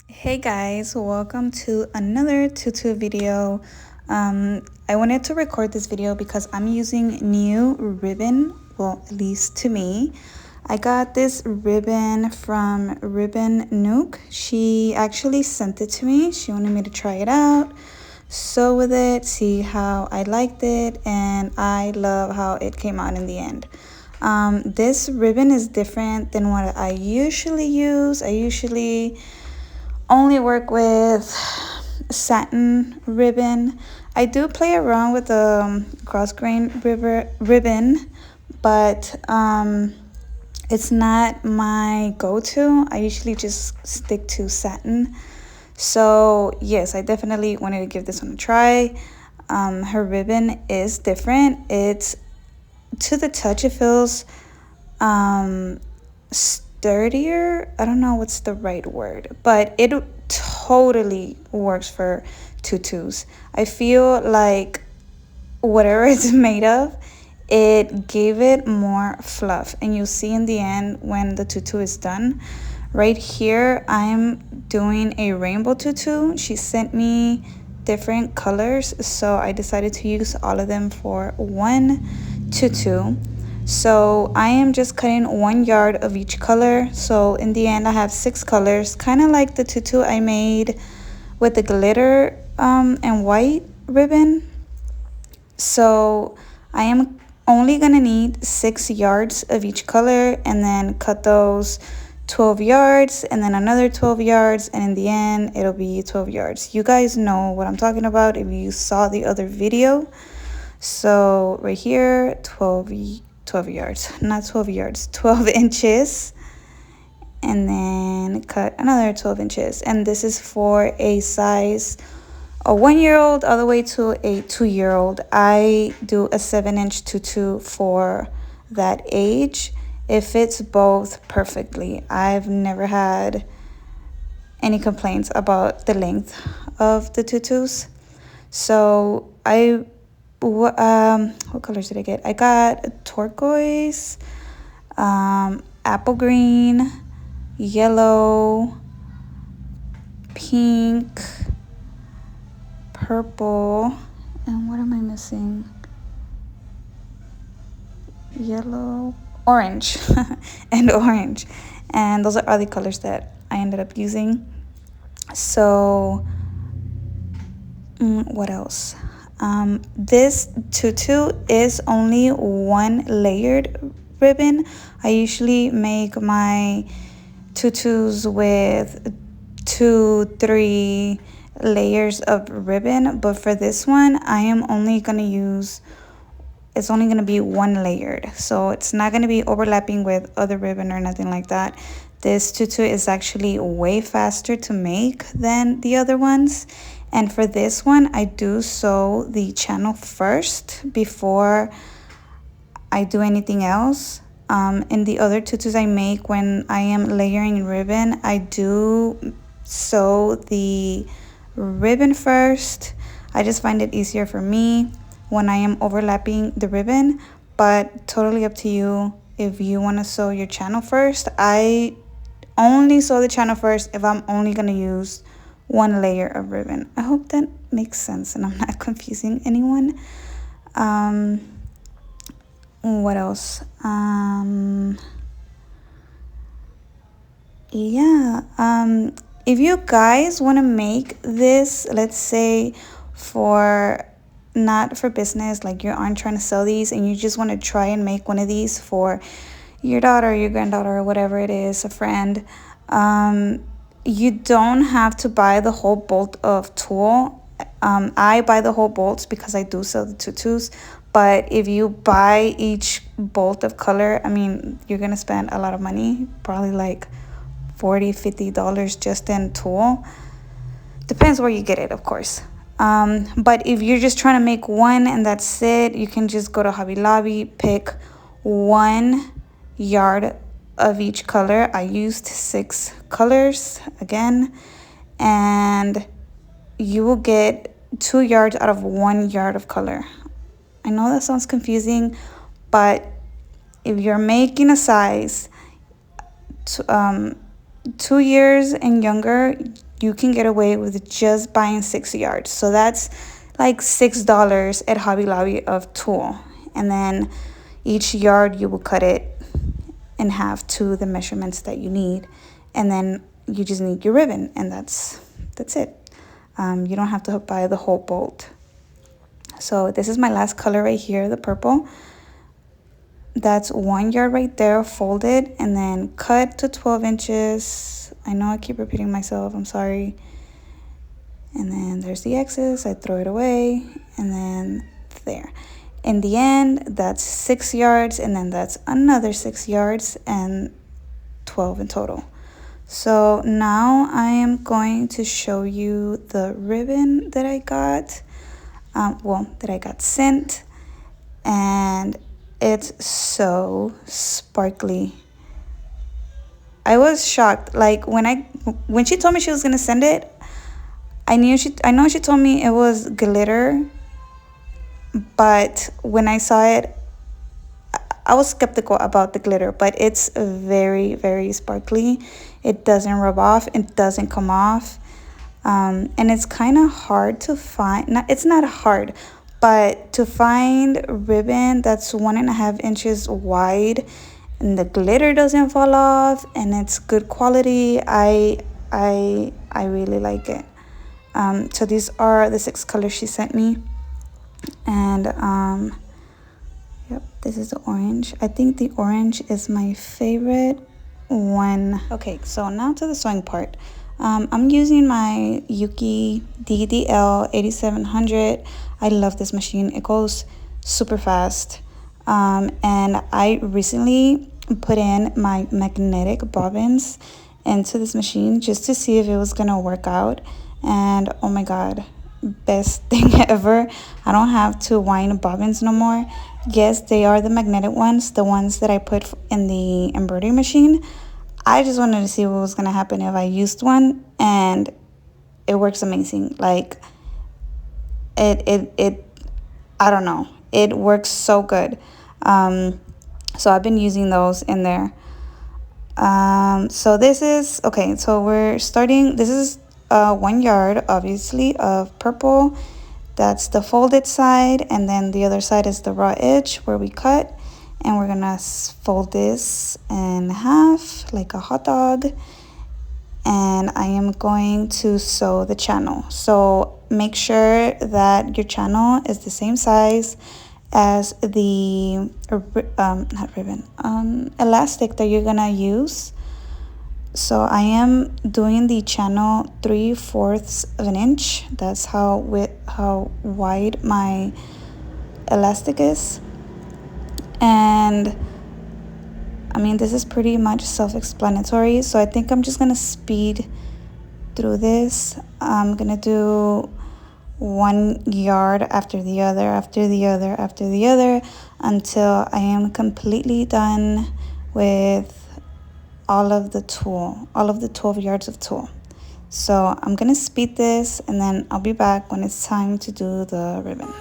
Hey guys, welcome to another tutu video. I wanted to record this video because I'm using new ribbon, well, at least to me. I got this ribbon from Ribbon Nuke. She actually sent it to me. She wanted me to try it out, sew with it, see how I liked it, and I love how it came out in the end. This ribbon is different than what I usually use. I usually only work with satin ribbon. I do play around with the cross grain ribbon, but it's not my go-to. I usually just stick to satin. So yes, I definitely wanted to give this one a try. Her ribbon is different. It's to the touch, it feels sturdier. I don't know what's the right word, but it totally works for tutus. I feel like whatever it's made of, it gave it more fluff, and you'll see in the end when the tutu is done. Right here I'm doing a rainbow tutu. She sent me different colors, so I decided to use all of them for one tutu. So I am just cutting 1 yard of each color. So in the end I have 6 colors, kind of like the tutu I made with the glitter and white ribbon. So I am only gonna need 6 yards of each color, and then cut those 12 yards and then another 12 yards, and in the end it'll be 12 yards. You guys know what I'm talking about if you saw the other video. So right here, 12 yards, not 12 yards, 12 inches, and then cut another 12 inches. And this is for a size a 1-year-old all the way to a 2-year-old. I do a 7-inch tutu for that age. It fits both perfectly. I've never had any complaints about the length of the tutus. So what colors did I get? I got turquoise, apple green, yellow, pink, purple, and what am I missing? Yellow, orange, and orange. And those are all the colors that I ended up using. So what else? This tutu is only 1 layered ribbon. I usually make my tutus with 2-3 layers of ribbon, but for this one I am only going to use, it's only going to be 1 layered, so it's not going to be overlapping with other ribbon or nothing like that. This tutu is actually way faster to make than the other ones. And for this one, I do sew the channel first before I do anything else. In the other tutus I make, when I am layering ribbon, I do sew the ribbon first. I just find it easier for me when I am overlapping the ribbon, but totally up to you if you want to sew your channel first. I only sew the channel first if I'm only going to use 1 layer of ribbon. I hope that makes sense and I'm not confusing anyone. What else? If you guys want to make this, let's say for, not for business, like you aren't trying to sell these and you just want to try and make one of these for your daughter, your granddaughter, or whatever it is, a friend, you don't have to buy the whole bolt of tulle. I buy the whole bolts because I do sell the tutus, but if you buy each bolt of color, I mean, you're gonna spend a lot of money, probably like $40-50 just in tulle. Depends where you get it, of course. But if you're just trying to make one and that's it, you can just go to Hobby Lobby, pick 1 yard of each color. I used 6 colors again, and you will get 2 yards out of 1 yard of color. I know that sounds confusing, but if you're making a size 2 years and younger, you can get away with just buying 6 yards. So that's like $6 at Hobby Lobby of tulle. And then each yard you will cut it in half to the measurements that you need. And then you just need your ribbon, and that's it. You don't have to buy the whole bolt. So this is my last color right here, the purple. That's 1 yard right there, folded, and then cut to 12 inches. I know I keep repeating myself, I'm sorry. And then there's the excess, I throw it away, and then there. In the end, that's 6 yards, and then that's another 6 yards, and 12 in total. So now I am going to show you the ribbon that I got, that I got sent, and it's so sparkly. I was shocked. Like when she told me she was gonna send it, I know she told me it was glitter, but when I saw it, I was skeptical about the glitter, but it's very, very sparkly. It doesn't rub off, it doesn't come off, and it's kind of hard to find. It's not hard, but to find ribbon that's 1.5 inches wide and the glitter doesn't fall off and it's good quality, I really like it. So these are the 6 colors she sent me, and yep, this is the orange. I think the orange is my favorite one. Okay, so now to the sewing part. I'm using my Yuki DDL 8700. I love this machine. It goes super fast. And I recently put in my magnetic bobbins into this machine just to see if it was gonna work out. And oh my god, best thing ever. I don't have to wind bobbins no more. Yes, they are the magnetic ones, the ones that I put in the embroidery machine. I just wanted to see what was gonna happen if I used one, and it works amazing. Like it I don't know, it works so good. So I've been using those in there. So this is okay, so we're starting. This is 1 yard obviously of purple. That's the folded side, and then the other side is the raw edge where we cut, and we're gonna fold this in half like a hot dog, and I am going to sew the channel. So make sure that your channel is the same size as the elastic that you're gonna use. So I am doing the channel 3/4 of an inch. That's how wide my elastic is. And I mean, this is pretty much self-explanatory. So I think I'm just gonna speed through this. I'm gonna do 1 yard after the other, after the other, after the other, until I am completely done with all of the tulle, all of the 12 yards of tulle. So I'm gonna speed this, and then I'll be back when it's time to do the ribbon.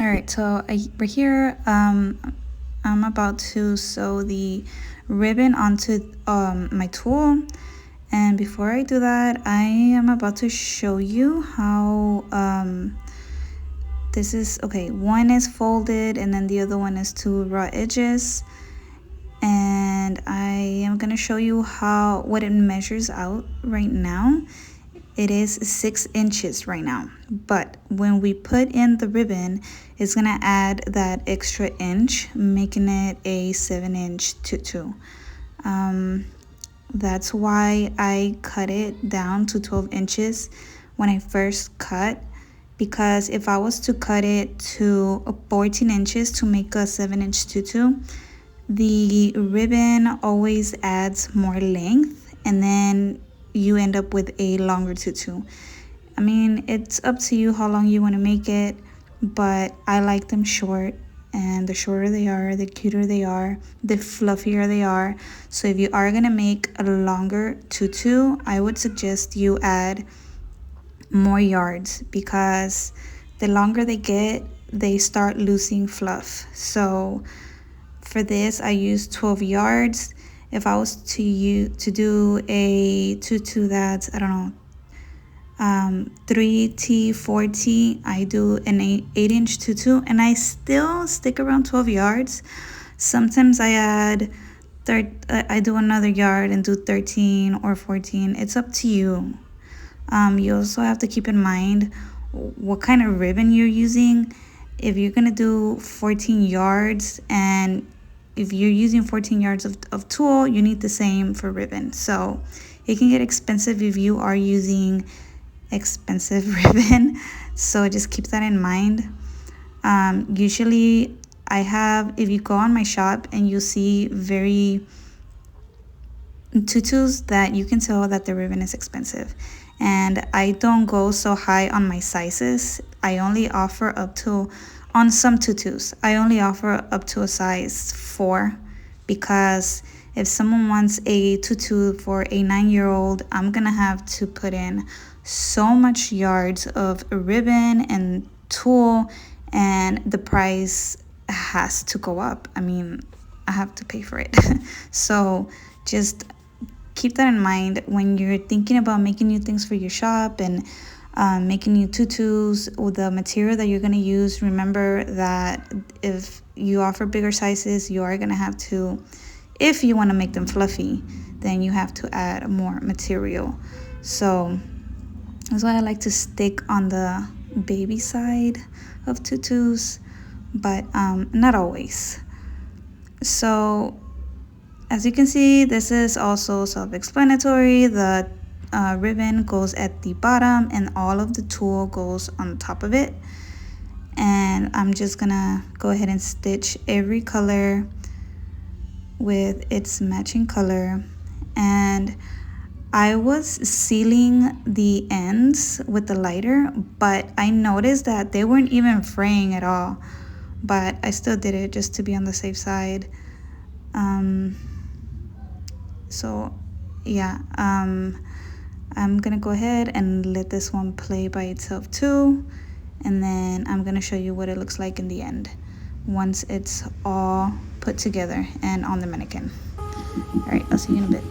All right, so right here, I'm about to sew the ribbon onto my tool. And before I do that, I am about to show you how this is, okay, one is folded and then the other one is two raw edges. And I am gonna show you what it measures out right now. It is 6 inches right now, but when we put in the ribbon, it's gonna add that extra inch, making it a 7-inch tutu. That's why I cut it down to 12 inches when I first cut, because if I was to cut it to 14 inches to make a 7-inch tutu, the ribbon always adds more length and then you end up with a longer tutu. I mean, it's up to you how long you want to make it, but I like them short, and the shorter they are, the cuter they are, the fluffier they are. So if you are going to make a longer tutu, I would suggest you add more yards, because the longer they get, they start losing fluff. So for this, I use 12 yards. If I was to do a tutu that's, I don't know, 3T, 4T, I do an 8-inch tutu, and I still stick around 12 yards. Sometimes I do another yard and do 13 or 14. It's up to you. You also have to keep in mind what kind of ribbon you're using. If you're gonna do 14 yards, and if you're using 14 yards of tulle, you need the same for ribbon. So it can get expensive if you are using expensive ribbon. So just keep that in mind. Usually if you go on my shop and you see very tutus, that you can tell that the ribbon is expensive. And I don't go so high on my sizes. I only offer up to, on some tutus, I only offer up to a size 4, because if someone wants a tutu for a 9-year-old, I'm gonna have to put in so much yards of ribbon and tulle, and the price has to go up. I mean, I have to pay for it. So just keep that in mind when you're thinking about making new things for your shop and making new tutus with the material that you're going to use. Remember that if you offer bigger sizes, you are going to have to, if you want to make them fluffy, then you have to add more material. So that's why I like to stick on the baby side of tutus, but not always. So as you can see, this is also self-explanatory. The ribbon goes at the bottom and all of the tulle goes on top of it. And I'm just gonna go ahead and stitch every color with its matching color. And I was sealing the ends with the lighter, but I noticed that they weren't even fraying at all. But I still did it just to be on the safe side. So yeah, I'm gonna go ahead and let this one play by itself too, and then I'm gonna show you what it looks like in the end once it's all put together and on the mannequin. All right, I'll see you in a bit.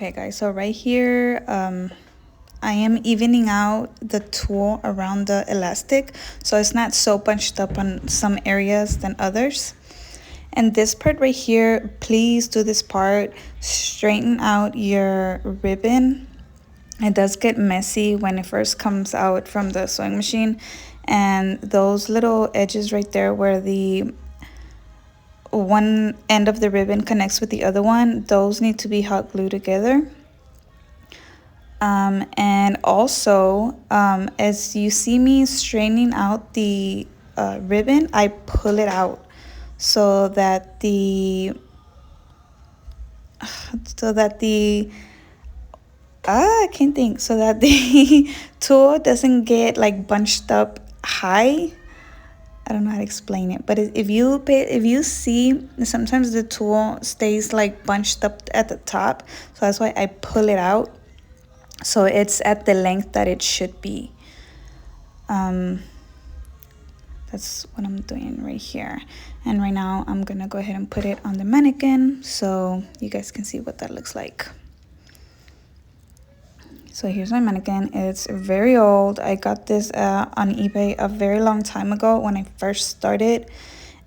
Okay guys, so right here I am evening out the tulle around the elastic so it's not so bunched up on some areas than others. And this part right here, please do this part, straighten out your ribbon. It does get messy when it first comes out from the sewing machine, and those little edges right there where the one end of the ribbon connects with the other one, those need to be hot glued together. And also, as you see me straightening out the ribbon, I pull it out so that the I can't think, so that the tulle doesn't get like bunched up high. I don't know how to explain it, but if you see, sometimes the tulle stays like bunched up at the top, so that's why I pull it out so it's at the length that it should be. That's what I'm doing right here. And right now I'm gonna go ahead and put it on the mannequin so you guys can see what that looks like. So here's my mannequin. It's very old. I got this on eBay a very long time ago when I first started,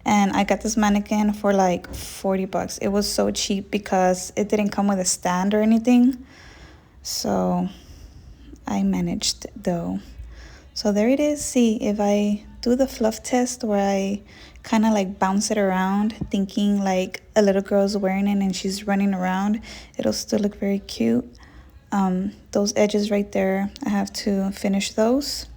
and I got this mannequin for like 40 bucks. It was so cheap because it didn't come with a stand or anything, so I managed though. So there it is. See, if I do the fluff test where I kind of like bounce it around thinking like a little girl's wearing it and she's running around, it'll still look very cute. Those edges right there, I have to finish those,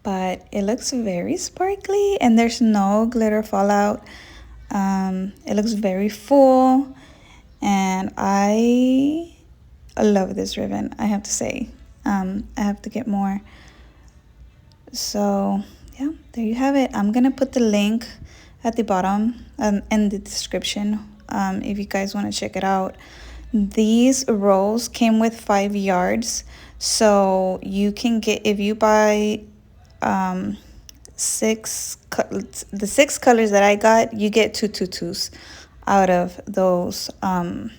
but it looks very sparkly and there's no glitter fallout. It looks very full, and I love this ribbon, I have to say. I have to get more. So yeah, there you have it. I'm gonna put the link at the bottom in the description if you guys want to check it out. These rolls came with 5 yards, so you can get, if you buy the 6 colors that I got, you get 2 tutus out of those what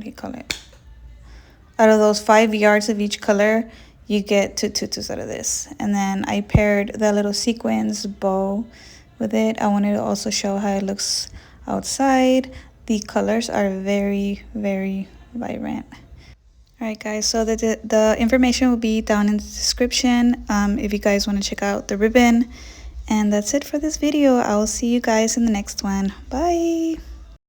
do you call it, out of those 5 yards of each color, you get 2 tutus out of this. And then I paired the little sequins bow with it. I wanted to also show how it looks outside. The colors are very, very vibrant. All right guys, so the information will be down in the description if you guys want to check out the ribbon. And that's it for this video. I will see you guys in the next one. Bye.